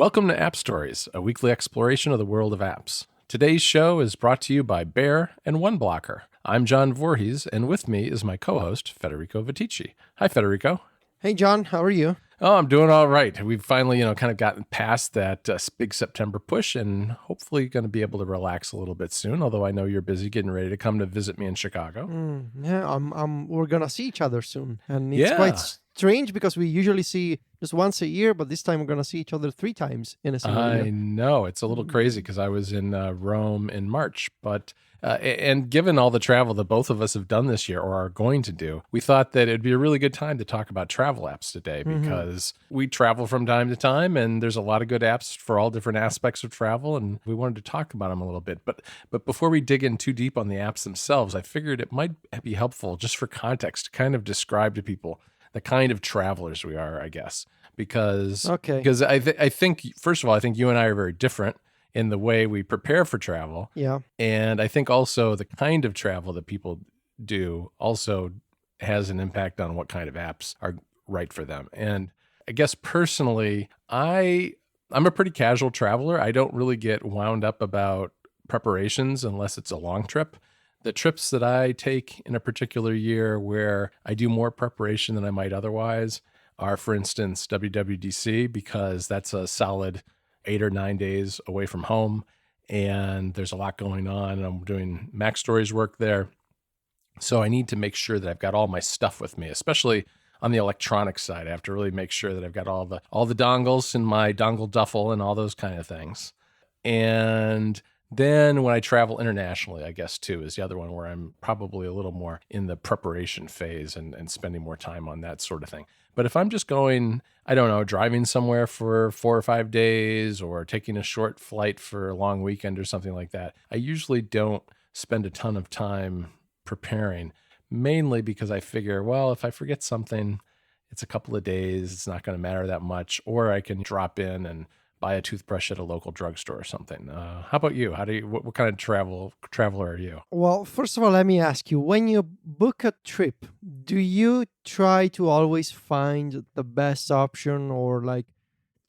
Welcome to App Stories, a weekly exploration of the world of apps. Today's show is brought to you by Bear and OneBlocker. I'm John Voorhees, and with me is my co-host, Federico Viticci. Hi, Federico. Hey, John. How are you? Oh, I'm doing all right. We've finally, kind of gotten past that big September push and hopefully going to be able to relax a little bit soon, although I know you're busy getting ready to come to visit me in Chicago. We're going to see each other soon. And it's Yeah. quite strange because we usually see just once a year, but this time we're going to see each other 3 times in a single year. I know. It's a little crazy because I was in Rome in March, but and given all the travel that both of us have done this year or are going to do, we thought that it'd be a really good time to talk about travel apps today because we travel from time to time and there's a lot of good apps for all different aspects of travel, and we wanted to talk about them a little bit. But before we dig in too deep on the apps themselves, I figured it might be helpful just for context to kind of describe to people the kind of travelers we are, I guess. Because I think, first of all, I think you and I are very different in the way we prepare for travel. Yeah. And I think also the kind of travel that people do also has an impact on what kind of apps are right for them. And I guess personally, I'm a pretty casual traveler. I don't really get wound up about preparations unless it's a long trip. The trips that I take in a particular year where I do more preparation than I might otherwise are, for instance, WWDC, because that's a solid 8 or 9 days away from home. And there's a lot going on. And I'm doing Mac Stories work there. So I need to make sure that I've got all my stuff with me, especially on the electronic side. I have to really make sure that I've got all the dongles in my dongle duffel and all those kind of things. And then when I travel internationally, I guess, too, is the other one where I'm probably a little more in the preparation phase and spending more time on that sort of thing. But if I'm just going, I don't know, driving somewhere for 4 or 5 days or taking a short flight for a long weekend or something like that, I usually don't spend a ton of time preparing, mainly because I figure, well, if I forget something, it's a couple of days, it's not going to matter that much, or I can drop in and buy a toothbrush at a local drugstore or something. How about you? What kind of traveler are you? Well, first of all, let me ask you, when you book a trip, do you try to always find the best option or like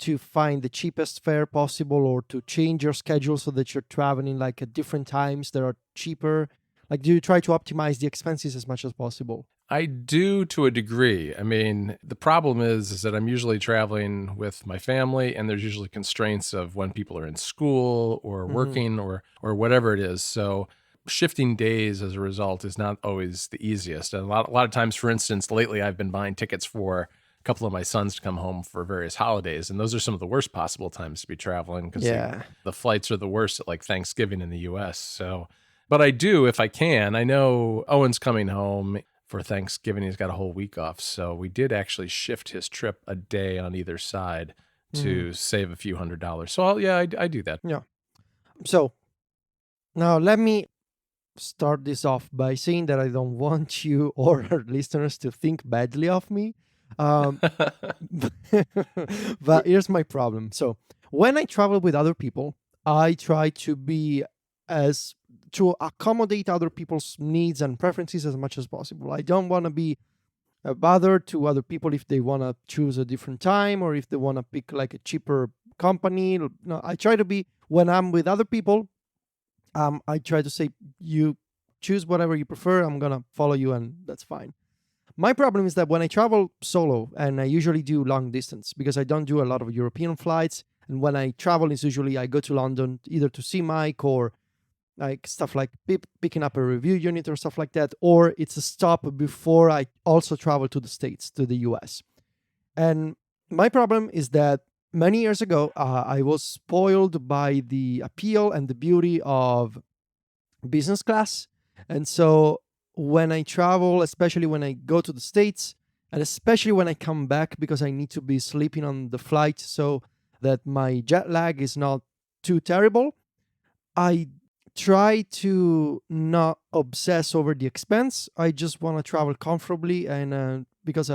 to find the cheapest fare possible or to change your schedule so that you're traveling like at different times that are cheaper? Like, do you try to optimize the expenses as much as possible? I do to a degree. I mean, the problem is that I'm usually traveling with my family and there's usually constraints of when people are in school or working or whatever it is. So shifting days as a result is not always the easiest. And a lot of times, for instance, lately I've been buying tickets for a couple of my sons to come home for various holidays. And those are some of the worst possible times to be traveling because the flights are the worst at like Thanksgiving in the US. So, but I do, if I can. I know Owen's coming home for Thanksgiving. He's got a whole week off. So we did actually shift his trip a day on either side to save a few $100s. So I do that. Yeah. So now let me start this off by saying that I don't want you or our listeners to think badly of me. But here's my problem. So when I travel with other people, I try to accommodate other people's needs and preferences as much as possible. I don't want to be a bother to other people if they want to choose a different time or if they want to pick like a cheaper company. No, I try to be, when I'm with other people, I try to say, you choose whatever you prefer. I'm going to follow you and that's fine. My problem is that when I travel solo, and I usually do long distance because I don't do a lot of European flights. And when I travel, it's usually I go to London either to see Mike or like stuff like picking up a review unit or stuff like that, or it's a stop before I also travel to the States, to the US. And my problem is that many years ago, I was spoiled by the appeal and the beauty of business class. And so when I travel, especially when I go to the States, and especially when I come back because I need to be sleeping on the flight so that my jet lag is not too terrible, I try to not obsess over the expense. I just want to travel comfortably, and because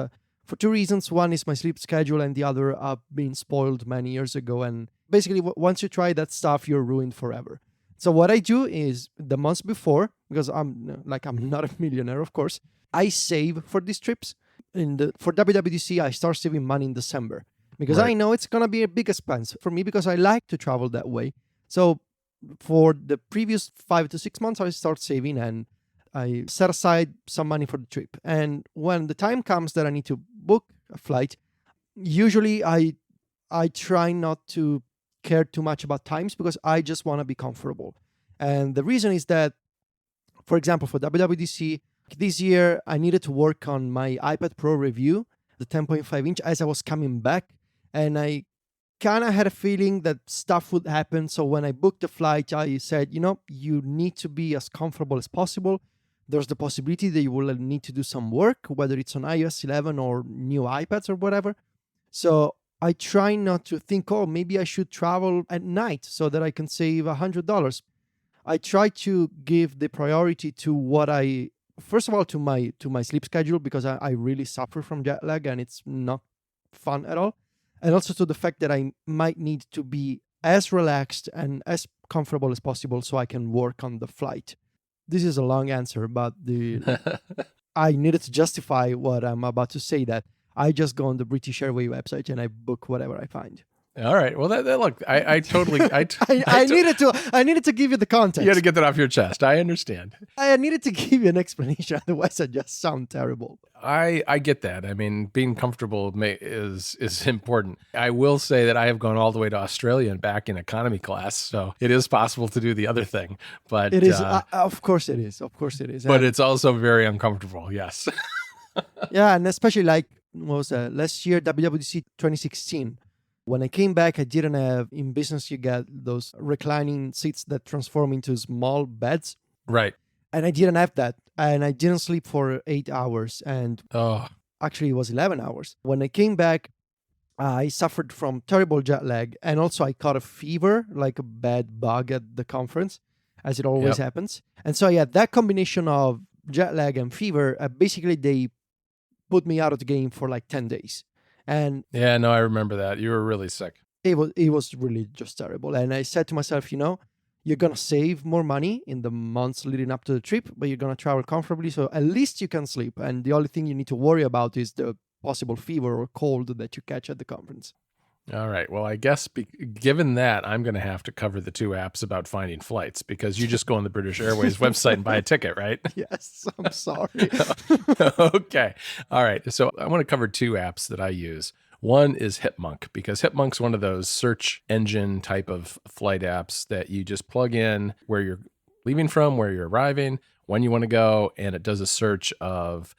for 2 reasons. One is my sleep schedule, and the other I've been spoiled many years ago. And basically, once you try that stuff, you're ruined forever. So what I do is the months before, because I'm not a millionaire, of course, I save for these trips. For WWDC, I start saving money in December. because I Right. know it's going to be a big expense for me because I like to travel that way. So for the previous 5 to 6 months, I start saving and I set aside some money for the trip. And when the time comes that I need to book a flight, usually I try not to care too much about times because I just want to be comfortable. And the reason is that, for example, for WWDC this year, I needed to work on my iPad Pro review, the 10.5 inch, as I was coming back. And I kind of had a feeling that stuff would happen. So when I booked the flight, I said, you need to be as comfortable as possible. There's the possibility that you will need to do some work, whether it's on iOS 11 or new iPads or whatever. So I try not to think, oh, maybe I should travel at night so that I can save $100. I try to give the priority to what I first of all to my sleep schedule because I really suffer from jet lag and it's not fun at all. And also to the fact that I might need to be as relaxed and as comfortable as possible so I can work on the flight. This is a long answer, but I needed to justify what I'm about to say that I just go on the British Airways website and I book whatever I find. All right. Well, that look, I totally, I needed to give you the you had to context. get that off your chest. I understand. I needed to give you an explanation, otherwise I just sound terrible. I get that. I mean, being comfortable is important. I will say that I have gone all the way to Australia and back in economy class, so it is possible to do the other thing. But It is, of course it is, of course it is. but And it's also very uncomfortable. Yes. yeah, and especially like what was last year WWDC 2016. When I came back, I didn't have in business. You get those reclining seats that transform into small beds, Right. and I didn't have that, and I didn't sleep for 8 hours, and Oh, actually it was 11 hours. When I came back, I suffered from terrible jet lag, and also I caught a fever, like a bad bug at the conference, as it always yep. happens. And so yeah, that combination of jet lag and fever, basically they put me out of the game for like 10 days, and Yeah, no, I remember that. You were really sick. it was really just terrible. And I said to myself, you're gonna save more money in the months leading up to the trip, but you're gonna travel comfortably, so at least you can sleep. And the only thing you need to worry about is the possible fever or cold that you catch at the conference. All right. Well, I guess given that, I'm going to have to cover the two apps about finding flights because you just go on the British Airways website and buy a ticket, right? Yes, I'm sorry. Okay. All right. So I want to cover two apps that I use. One is Hipmunk because Hipmunk's one of those search engine type of flight apps that you just plug in where you're leaving from, where you're arriving, when you want to go, and it does a search of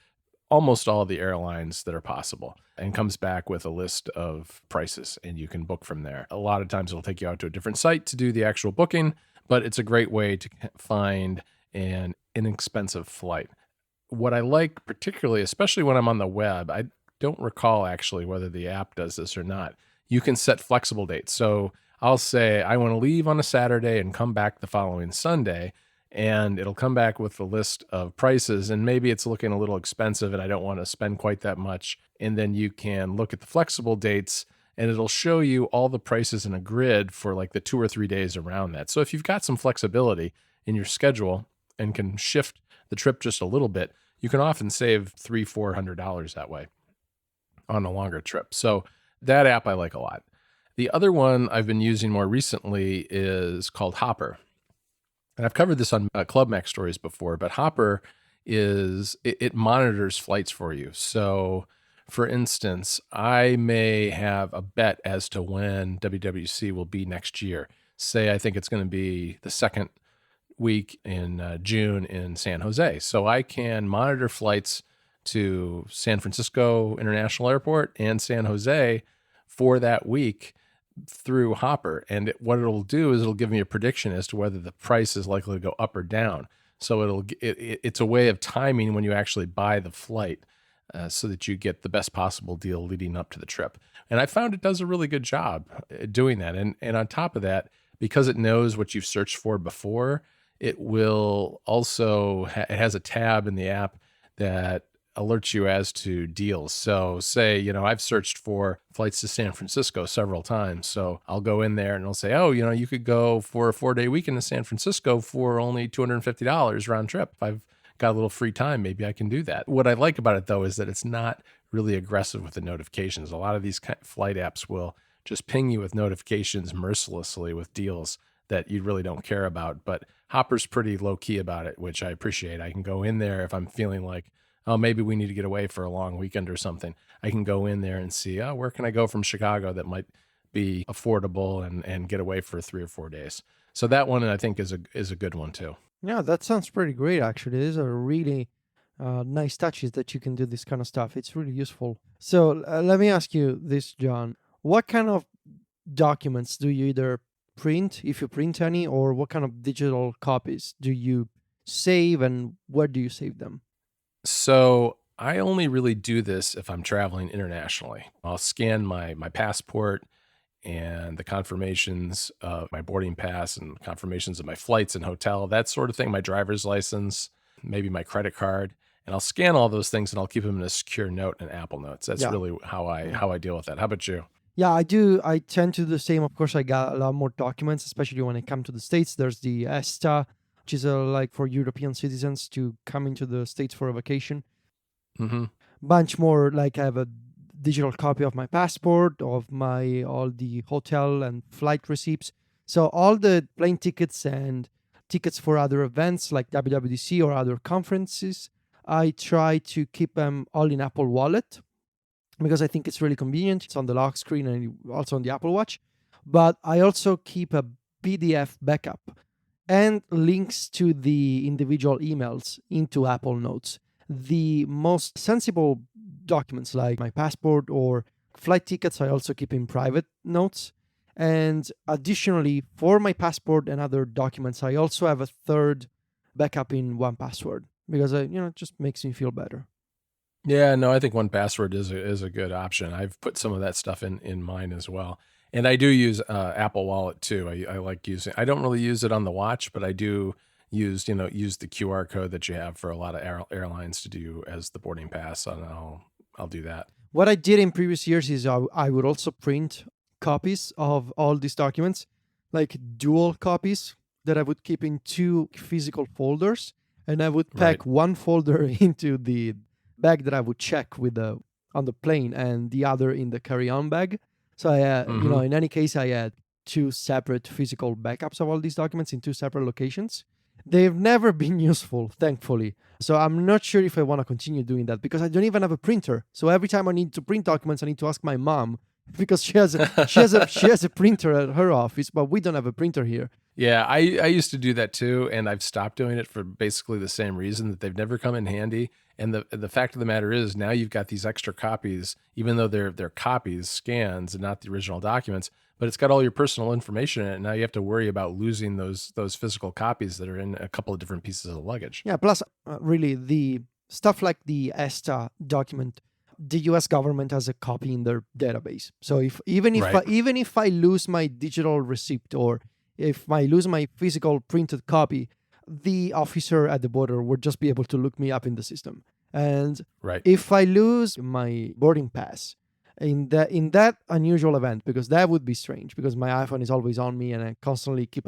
almost all of the airlines that are possible and comes back with a list of prices and you can book from there. A lot of times it'll take you out to a different site to do the actual booking, but it's a great way to find an inexpensive flight. What I like particularly, especially when I'm on the web, I don't recall actually whether the app does this or not. You can set flexible dates. So I'll say I want to leave on a Saturday and come back the following Sunday, and it'll come back with the list of prices, and maybe it's looking a little expensive and I don't want to spend quite that much. And then you can look at the flexible dates and it'll show you all the prices in a grid for like the 2 or 3 days around that. So if you've got some flexibility in your schedule and can shift the trip just a little bit, you can often save $300-400 that way on a longer trip. So that app I like a lot. The other one I've been using more recently is called Hopper. And I've covered this on Club Mac Stories before, but Hopper it monitors flights for you. So for instance, I may have a bet as to when WWC will be next year. Say I think it's going to be the second week in June in San Jose. So I can monitor flights to San Francisco International Airport and San Jose for that week through Hopper. And what it'll do is it'll give me a prediction as to whether the price is likely to go up or down. So it's a way of timing when you actually buy the flight so that you get the best possible deal leading up to the trip. And I found it does a really good job doing that. And on top of that, because it knows what you've searched for before, it will also, it has a tab in the app that alerts you as to deals. So say, I've searched for flights to San Francisco several times. So I'll go in there and it'll say, oh, you could go for a 4-day weekend to San Francisco for only $250 round trip. I've got a little free time, maybe I can do that. What I like about it though is that it's not really aggressive with the notifications. A lot of these flight apps will just ping you with notifications mercilessly with deals that you really don't care about. But Hopper's pretty low key about it, which I appreciate. I can go in there if I'm feeling like, oh, maybe we need to get away for a long weekend or something. I can go in there and see, oh, where can I go from Chicago that might be affordable and get away for 3 or 4 days. So that one I think is a good one too. Yeah, that sounds pretty great. Actually, these are really nice touches that you can do this kind of stuff. It's really useful. So let me ask you this, John. What kind of documents do you either print, if you print any, or what kind of digital copies do you save, and where do you save them? So I only really do this if I'm traveling internationally. I'll scan my passport and the confirmations of my boarding pass and confirmations of my flights and hotel, that sort of thing, my driver's license, maybe my credit card. And I'll scan all those things and I'll keep them in a secure note in Apple Notes. That's Yeah. really how I deal with that. How about you? Yeah, I do. I tend to do the same. Of course, I got a lot more documents, especially when I come to the States. There's the ESTA, which is like for European citizens to come into the States for a vacation. Mm-hmm. Bunch more, like I have a digital copy of my passport, of my all the hotel and flight receipts. So all the plane tickets and tickets for other events like WWDC or other conferences, I try to keep them all in Apple Wallet because I think it's really convenient. It's on the lock screen and also on the Apple Watch. But I also keep a PDF backup and links to the individual emails into Apple Notes. The most sensible documents like my passport or flight tickets, I also keep in private notes. And additionally, for my passport and other documents, I also have a third backup in 1Password because it just makes me feel better. Yeah, no, I think 1Password is a good option. I've put some of that stuff in mine as well. And I do use Apple Wallet too. I like using. I don't really use it on the watch, but I do use the QR code that you have for a lot of airlines to do as the boarding pass, and I'll do that. What I did in previous years is I would also print copies of all these documents, like dual copies that I would keep in two physical folders, and I would Right. pack one folder into the bag that I would check with the on the plane, and the other in the carry-on bag. So Mm-hmm. in any case, I had two separate physical backups of all these documents in two separate locations. They've never been useful, thankfully. So I'm not sure if I want to continue doing that because I don't even have a printer. So every time I need to print documents, I need to ask my mom because she has a printer at her office, but we don't have a printer here. Yeah, I used to do that too, and I've stopped doing it for basically the same reason that they've never come in handy. And the fact of the matter is, now you've got these extra copies, even though they're copies, scans, and not the original documents. But it's got all your personal information in it. Now you have to worry about losing those physical copies that are in a couple of different pieces of luggage. Yeah, plus really the stuff like the ESTA document, the US government has a copy in their database. So if Right. even if I lose my digital receipt or if I lose my physical printed copy, the officer at the border would just be able to look me up in the system. And Right. if I lose my boarding pass in that unusual event, because that would be strange, because my iPhone is always on me and I constantly keep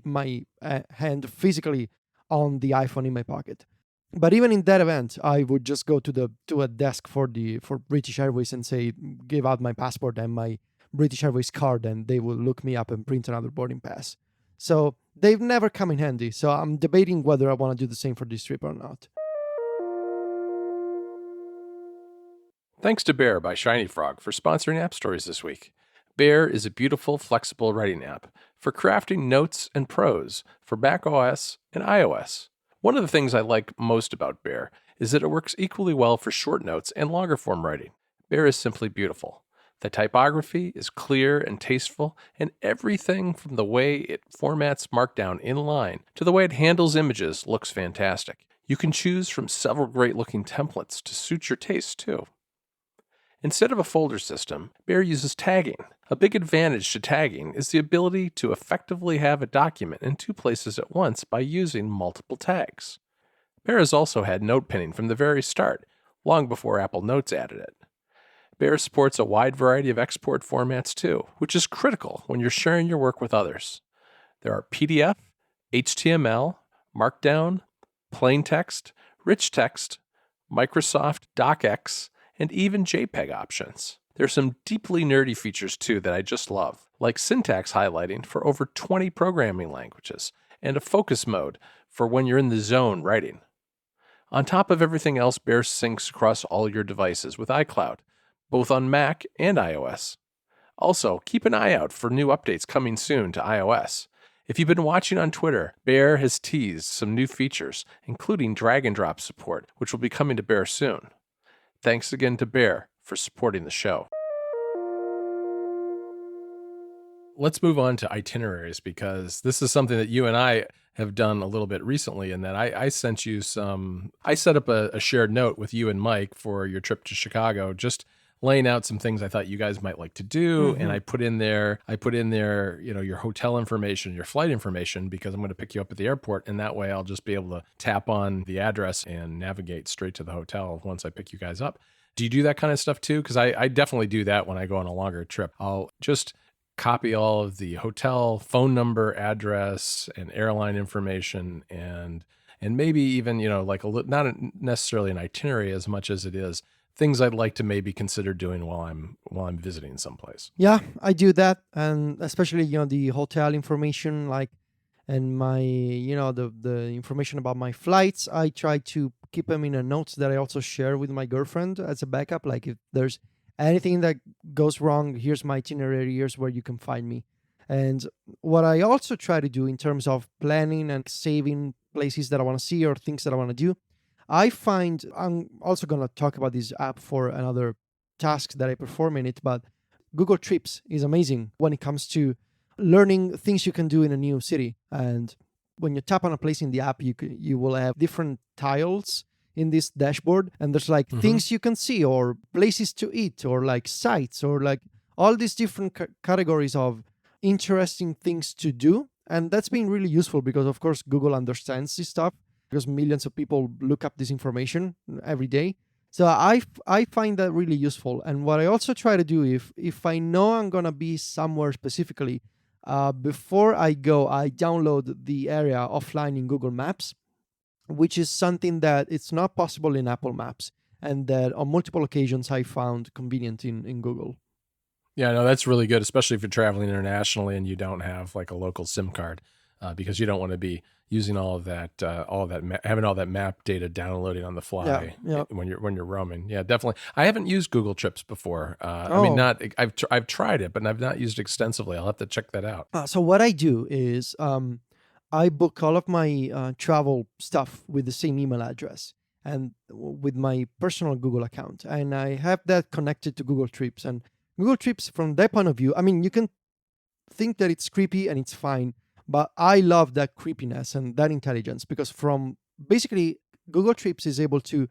my hand physically on the iPhone in my pocket. But even in that event, I would just go to a desk for British Airways and say, give out my passport and my British Airways card, and they will look me up and print another boarding pass. So they've never come in handy. So I'm debating whether I want to do the same for this trip or not. Thanks to Bear by Shiny Frog for sponsoring App Stories this week. Bear is a beautiful, flexible writing app for crafting notes and prose for macOS and iOS. One of the things I like most about Bear is that it works equally well for short notes and longer form writing. Bear is simply beautiful. The typography is clear and tasteful, and everything from the way it formats Markdown in line to the way it handles images looks fantastic. You can choose from several great looking templates to suit your taste, too. Instead of a folder system, Bear uses tagging. A big advantage to tagging is the ability to effectively have a document in two places at once by using multiple tags. Bear has also had note pinning from the very start, long before Apple Notes added it. Bear supports a wide variety of export formats too, which is critical when you're sharing your work with others. There are PDF, HTML, Markdown, plain text, rich text, Microsoft DocX, and even JPEG options. There's some deeply nerdy features too that I just love, like syntax highlighting for over 20 programming languages, and a focus mode for when you're in the zone writing. On top of everything else, Bear syncs across all your devices with iCloud, both on Mac and iOS. Also, keep an eye out for new updates coming soon to iOS. If you've been watching on Twitter, Bear has teased some new features, including drag and drop support, which will be coming to Bear soon. Thanks again to Bear for supporting the show. Let's move on to itineraries, because this is something that you and I have done a little bit recently, in that I sent you I set up a shared note with you and Mike for your trip to Chicago, just laying out some things I thought you guys might like to do. And I put in there, your hotel information, your flight information, because I'm going to pick you up at the airport. And that way I'll just be able to tap on the address and navigate straight to the hotel once I pick you guys up. Do you do that kind of stuff too? Because I definitely do that when I go on a longer trip. I'll just copy all of the hotel phone number, address, and airline information, and maybe even not necessarily an itinerary as much as it is things I'd like to maybe consider doing while I'm visiting someplace. Yeah, I do that, and especially the hotel information, and my the information about my flights. I try to keep them in a notes that I also share with my girlfriend as a backup. Like, if there's anything that goes wrong, here's my itinerary, here's where you can find me. And what I also try to do in terms of planning and saving places that I want to see or things that I want to do, I find, I'm also going to talk about this app for another task that I perform in it, but Google Trips is amazing when it comes to learning things you can do in a new city. And when you tap on a place in the app, you will have different tiles in this dashboard, and there's things you can see, or places to eat, or sites, or all these different categories of interesting things to do. And that's been really useful because, of course, Google understands this stuff, because millions of people look up this information every day. So I find that really useful. And what I also try to do, if I know I'm going to be somewhere specifically, before I go, I download the area offline in Google Maps, which is something that it's not possible in Apple Maps, and that on multiple occasions I found convenient in Google. Yeah, no, that's really good, especially if you're traveling internationally and you don't have a local SIM card, because you don't want to be using having all that map data downloading on the fly when you're roaming. Yeah, definitely. I haven't used Google Trips before. I've tried it, but I've not used it extensively. I'll have to check that out. So what I do is I book all of my travel stuff with the same email address and with my personal Google account, and I have that connected to Google Trips. And Google Trips, from that point of view, I mean, you can think that it's creepy and it's fine, but I love that creepiness and that intelligence, because from basically Google Trips is able to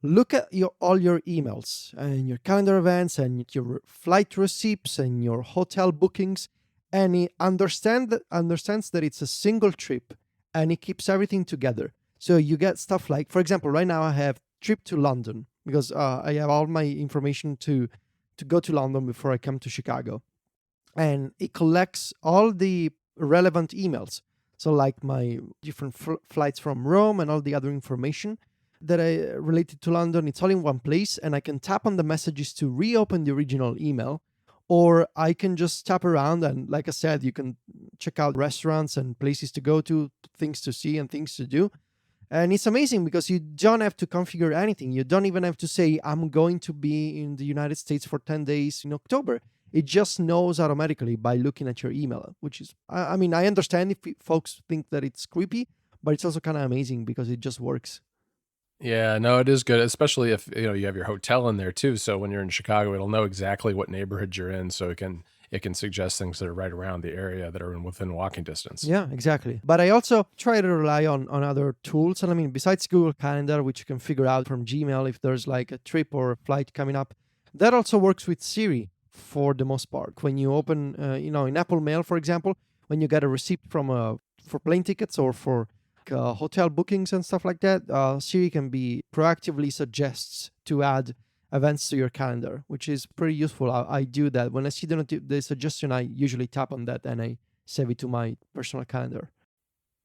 look at all your emails and your calendar events and your flight receipts and your hotel bookings, and it understands that it's a single trip, and it keeps everything together. So you get stuff like, for example, right now I have trip to London, because I have all my information to go to London before I come to Chicago. And it collects all the relevant emails. So like my different flights from Rome and all the other information that I related to London, it's all in one place, and I can tap on the messages to reopen the original email, or I can just tap around, and like I said, you can check out restaurants and places to go to, things to see and things to do. And it's amazing because you don't have to configure anything. You don't even have to say, I'm going to be in the United States for 10 days in October. It just knows automatically by looking at your email, which is, I mean, I understand if folks think that it's creepy, but it's also kind of amazing because it just works. Yeah, no, it is good, especially if you have your hotel in there too. So when you're in Chicago, it'll know exactly what neighborhood you're in, so it can suggest things that are right around the area that are within walking distance. Yeah, exactly. But I also try to rely on other tools. And I mean, besides Google Calendar, which you can figure out from Gmail if there's like a trip or a flight coming up, that also works with Siri for the most part. When you open, in Apple Mail, for example, when you get a receipt for plane tickets or for hotel bookings and stuff like that, Siri can be proactively suggests to add events to your calendar, which is pretty useful. I do that. When I see the suggestion, I usually tap on that and I save it to my personal calendar.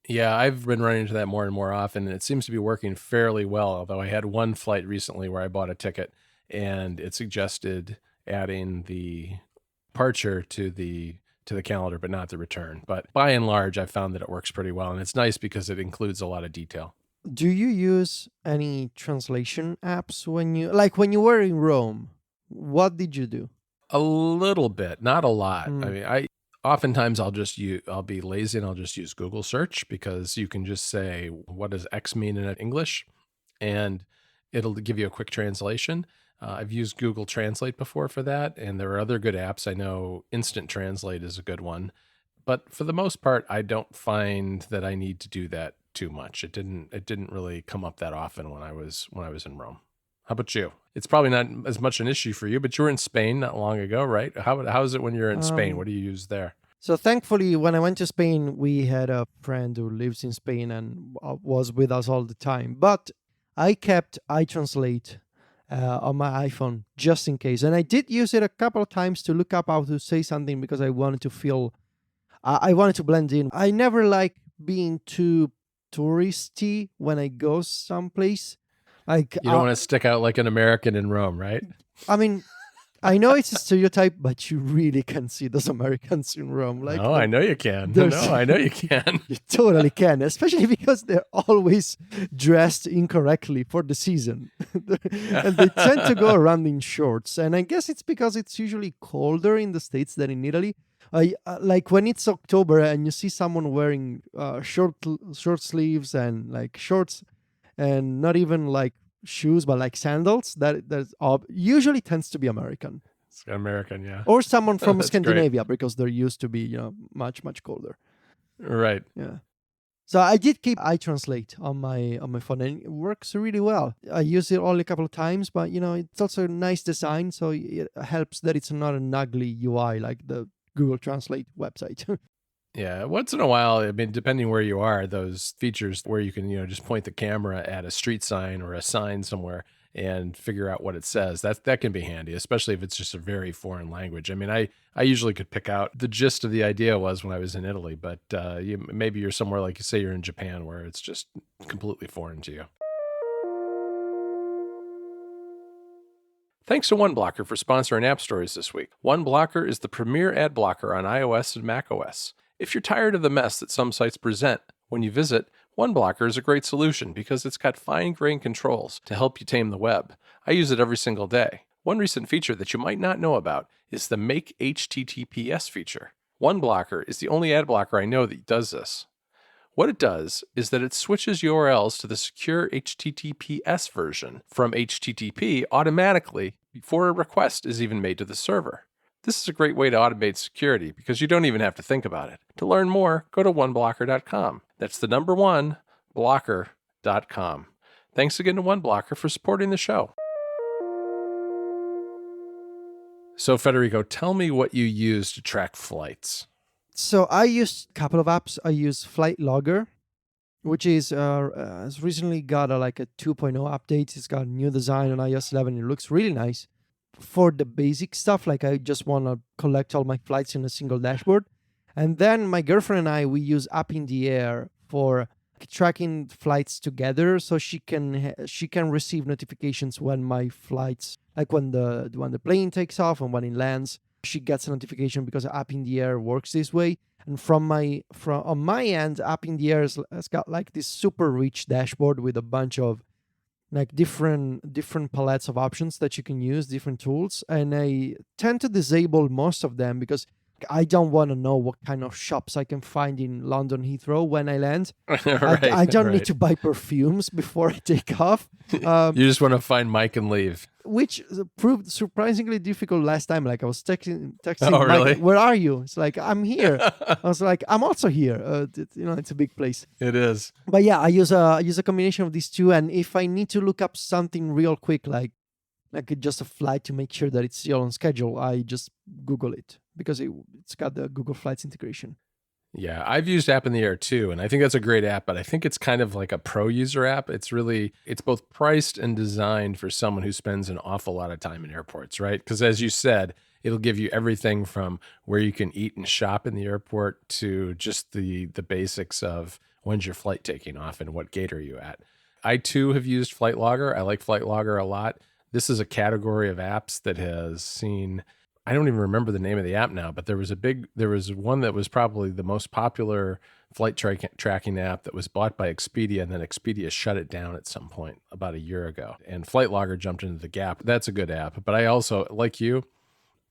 Yeah, I've been running into that more and more often, and it seems to be working fairly well. Although I had one flight recently where I bought a ticket and it suggested adding the departure to the calendar, but not the return. But by and large, I've found that it works pretty well, and it's nice because it includes a lot of detail. Do you use any translation apps when you like when you were in Rome? What did you do? A little bit, not a lot. I Mm. mean, I oftentimes I'll be lazy and I'll just use Google search because you can just say, what does X mean in English? And it'll give you a quick translation. I've used Google Translate before for that, and there are other good apps. I know Instant Translate is a good one, but for the most part, I don't find that I need to do that too much. It didn't really come up that often when I was in Rome. How about you? It's probably not as much an issue for you, but you were in Spain not long ago, right? How is it when you're in Spain? Um, What do you use there? so thankfully, when I went to Spain, we had a friend who lives in Spain and was with us all the time. But I kept iTranslate on my iPhone just in case, and I did use it a couple of times to look up how to say something because I wanted to feel, I wanted to blend in. I never like being too touristy when I go someplace. Like, You don't want to stick out like an American in Rome, right? I mean, I know it's a stereotype, but you really can see those Americans in Rome. Like, No, I know you can. there's No, I know you can. you totally can, especially because they're always dressed incorrectly for the season. And they tend to go around in shorts. And I guess it's because it's usually colder in the States than in Italy. Like when it's October and you see someone wearing short sleeves and like shorts and not even like shoes but like sandals, usually tends to be American It's American, yeah. or someone from That's great. Scandinavia because they're used to be much colder. Right. Yeah. So I did keep iTranslate on my phone, and it works really well. I used it only a couple of times, but it's also a nice design, so it helps that it's not an ugly UI like the Google Translate website. Yeah, once in a while, I mean, depending where you are, those features where you can, just point the camera at a street sign or a sign somewhere and figure out what it says. That can be handy, especially if it's just a very foreign language. I mean, I usually could pick out the gist of the idea was when I was in Italy, but maybe you're somewhere like, say you're in Japan where it's just completely foreign to you. Thanks to OneBlocker for sponsoring App Stories this week. OneBlocker is the premier ad blocker on iOS and macOS. If you're tired of the mess that some sites present when you visit, OneBlocker is a great solution because it's got fine-grained controls to help you tame the web. I use it every single day. One recent feature that you might not know about is the Make HTTPS feature. OneBlocker is the only ad blocker I know that does this. What it does is that it switches URLs to the secure HTTPS version from HTTP automatically before a request is even made to the server. This is a great way to automate security because you don't even have to think about it. To learn more, go to oneblocker.com. That's the number one, blocker.com. Thanks again to OneBlocker for supporting the show. So, Federico, tell me what you use to track flights. So I use a couple of apps. I use Flight Logger, which has recently got like a 2.0 update. It's got a new design on iOS 11. It looks really nice. For the basic stuff, like I just want to collect all my flights in a single dashboard. And then my girlfriend and I, we use Up in the Air for tracking flights together, so she can receive notifications when my flights, like when the plane takes off and when it lands. She gets a notification because Up in the Air works this way. And from on my end, Up in the Air has got like this super rich dashboard with a bunch of like different palettes of options that you can use, different tools. And I tend to disable most of them because I don't want to know what kind of shops I can find in London Heathrow when I land. I don't need Right. to buy perfumes before I take off. Um, You just want to find Mike and leave. which proved surprisingly difficult last time. Like I was texting Oh, Mike, really? where are you? It's like, I'm here. I was like, I'm also here. It's a big place. It is. But yeah, I use a combination of these two. And if I need to look up something real quick, like just a flight to make sure that it's still on schedule, I just Google it because it's got the Google Flights integration. Yeah, I've used App in the Air too, and I think that's a great app, but I think it's kind of like a pro user app. It's both priced and designed for someone who spends an awful lot of time in airports, right? Because as you said, it'll give you everything from where you can eat and shop in the airport to just the basics of when's your flight taking off and what gate are you at. I too have used Flight Logger. I like Flight Logger a lot. This is a category of apps that has seen, I don't even remember the name of the app now, but there was one that was probably the most popular flight tracking app that was bought by Expedia, and then Expedia shut it down at some point about a year ago. And Flight Logger jumped into the gap. That's a good app. But I also, like you,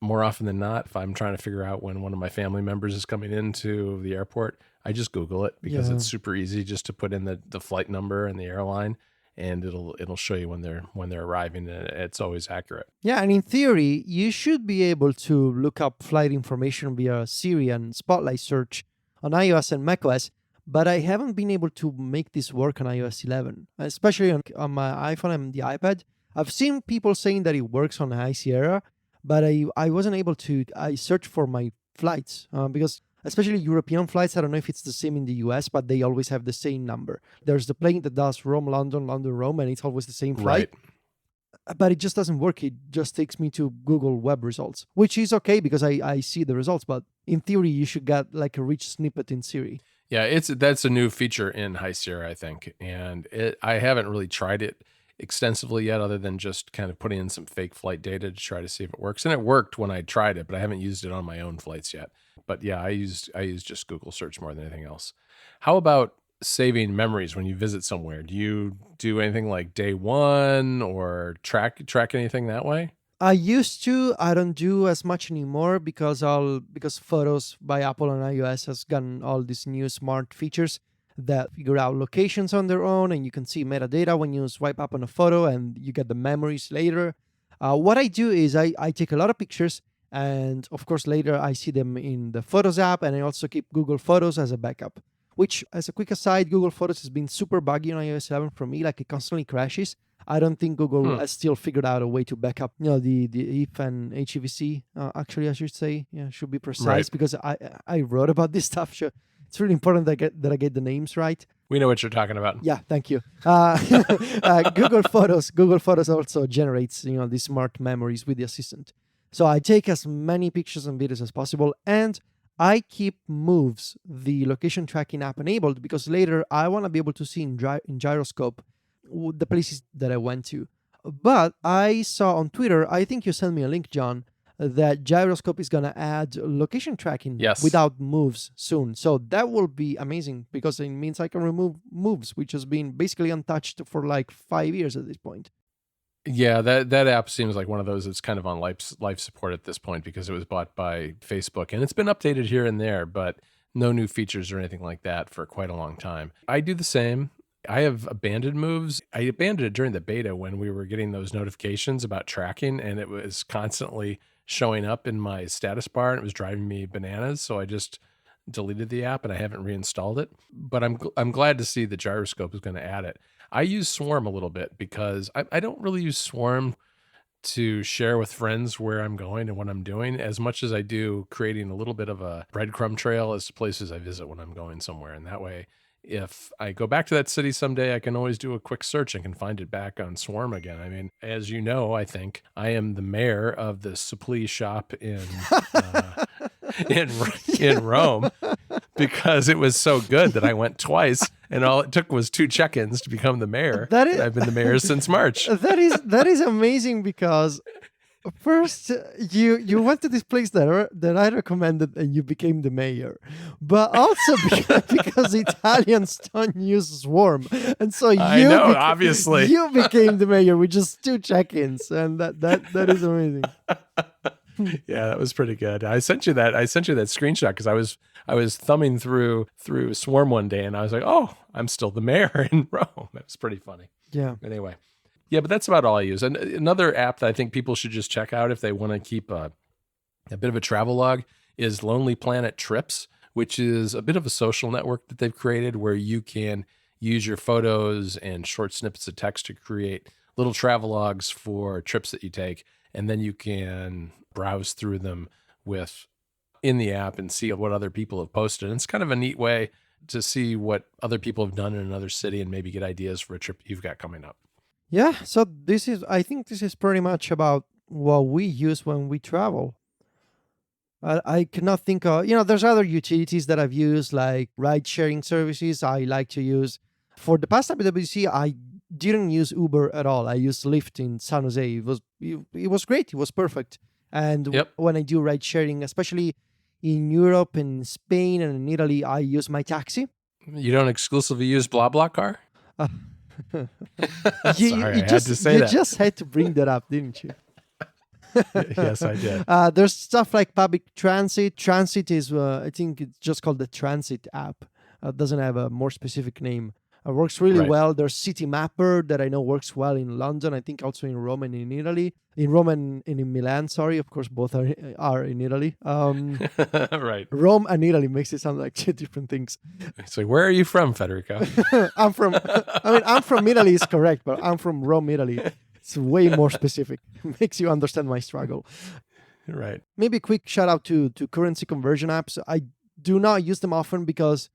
more often than not, if I'm trying to figure out when one of my family members is coming into the airport, I just Google it because Yeah. it's super easy just to put in the flight number and the airline, and it'll show you when they're arriving, and it's always accurate. Yeah, and in theory, you should be able to look up flight information via Siri and Spotlight search on iOS and macOS, but I haven't been able to make this work on iOS 11, especially on my iPhone and the iPad. I've seen people saying that it works on High Sierra, but I wasn't able to. I searched for my flights because, especially European flights, I don't know if it's the same in the US, but they always have the same number. There's the plane that does Rome, London, London, Rome, and it's always the same flight. Right. But it just doesn't work. It just takes me to Google web results, which is okay because I see the results. But in theory, you should get like a rich snippet in Siri. Yeah, that's a new feature in High Sierra, I think, and I haven't really tried it extensively yet, other than just kind of putting in some fake flight data to try to see if it works. And it worked when I tried it, but I haven't used it on my own flights yet. But yeah, I used just Google search more than anything else. How about saving memories when you visit somewhere? Do you do anything like day one or track anything that way? I used to. I don't do as much anymore because Photos by Apple on iOS has gotten all these new smart features that figure out locations on their own, and you can see metadata when you swipe up on a photo, and you get the memories later. What I do is I take a lot of pictures, and of course later I see them in the Photos app, and I also keep Google Photos as a backup. Which, as a quick aside, Google Photos has been super buggy on iOS 11 for me. Like, it constantly crashes. I don't think Google Hmm. has still figured out a way to back up, the if and HEVC. Actually, I should say, yeah, should be precise Right. because I wrote about this stuff. So it's really important that I get the names right. We know what you're talking about. Yeah, thank you. Google Photos also generates these smart memories with the assistant. So I take as many pictures and videos as possible, and I keep Moves, the location tracking app, enabled because later I want to be able to see in gyroscope the places that I went to. But I saw on Twitter, I think you sent me a link, John, that gyroscope is going to add location tracking Yes. without Moves soon. So that will be amazing because it means I can remove Moves, which has been basically untouched for like 5 years at this point. Yeah, that app seems like one of those that's kind of on life support at this point because it was bought by Facebook, and it's been updated here and there, but no new features or anything like that for quite a long time. I do the same. I have abandoned Moves. I abandoned it during the beta when we were getting those notifications about tracking, and it was constantly showing up in my status bar, and it was driving me bananas. So I just deleted the app, and I haven't reinstalled it. But I'm glad to see the gyroscope is going to add it. I use Swarm a little bit because I don't really use Swarm to share with friends where I'm going and what I'm doing as much as I do creating a little bit of a breadcrumb trail as to places I visit when I'm going somewhere. And that way, if I go back to that city someday, I can always do a quick search and can find it back on Swarm again. I mean, as you know, I think I am the mayor of the supply shop in in Rome because it was so good that I went twice, and all it took was 2 check-ins to become the mayor. That is- I've been the mayor since March. That is amazing because first you went to this place that I recommended and you became the mayor, but also because Italians don't use Swarm, and so I know, obviously. you became the mayor with just 2 check-ins, and that is amazing. Yeah, that was pretty good. I sent you that screenshot because I was thumbing through Swarm one day and I was like, oh, I'm still the mayor in Rome. That was pretty funny. Yeah. Anyway, yeah, but that's about all I use. And another app that I think people should just check out if they want to keep a bit of a travel log is Lonely Planet Trips, which is a bit of a social network that they've created where you can use your photos and short snippets of text to create little travel logs for trips that you take. And then you can browse through them in the app and see what other people have posted. And it's kind of a neat way to see what other people have done in another city and maybe get ideas for a trip you've got coming up. Yeah, so I think this is pretty much about what we use when we travel. I cannot think of, there's other utilities that I've used, like ride sharing services. I like to use for the past WWDC. I didn't use Uber at all. I used Lyft in San Jose. It was great. It was perfect. And Yep. when I do ride sharing, especially in Europe and Spain and in Italy, I use my taxi. You don't exclusively use BlaBlaCar? Uh, Sorry, I had to say that. You just had to bring that up, didn't you? Yes, I did. There's stuff like public transit. Transit is, I think it's just called the Transit app. Doesn't have a more specific name. Works really Right. well. There's City Mapper that I know works well in London. I think also in Rome and in Italy. In Rome and in Milan, sorry. Of course, both are in Italy. Right. Rome and Italy makes it sound like two different things. So where are you from, Federico? I'm from Italy is correct, but I'm from Rome, Italy. It's way more specific. Makes you understand my struggle. Right. Maybe a quick shout out to currency conversion apps. I do not use them often because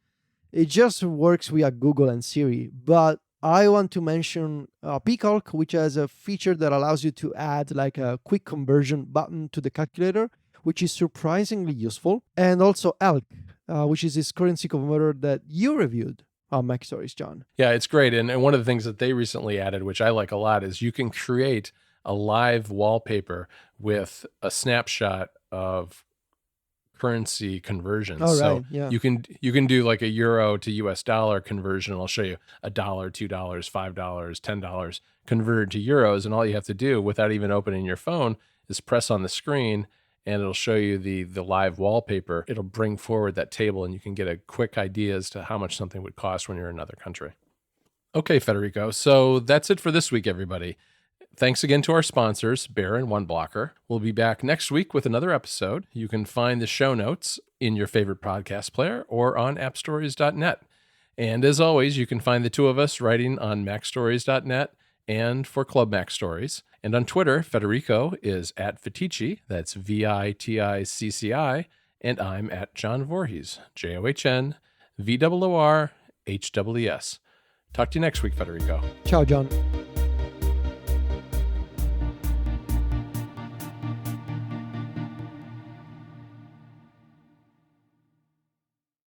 it just works via Google and Siri. But I want to mention Pcalc, which has a feature that allows you to add like a quick conversion button to the calculator, which is surprisingly useful. And also Elk, which is this currency converter that you reviewed on Mac Stories, John. Yeah, it's great. And one of the things that they recently added, which I like a lot, is you can create a live wallpaper with a snapshot of currency conversions. Oh, So right, yeah. you can do like a euro to US dollar conversion. I'll show you $1, $2, $5, $10 converted to euros. And all you have to do without even opening your phone is press on the screen and it'll show you the live wallpaper. It'll bring forward that table and you can get a quick idea as to how much something would cost when you're in another country. Okay, Federico. So that's it for this week, everybody. Thanks again to our sponsors, Bear and OneBlocker. We'll be back next week with another episode. You can find the show notes in your favorite podcast player or on appstories.net. And as always, you can find the two of us writing on macstories.net and for Club Mac Stories. And on Twitter, Federico is at Viticci, that's VITICCI, and I'm at John Voorhees, JOHN VOORHWS. Talk to you next week, Federico. Ciao, John.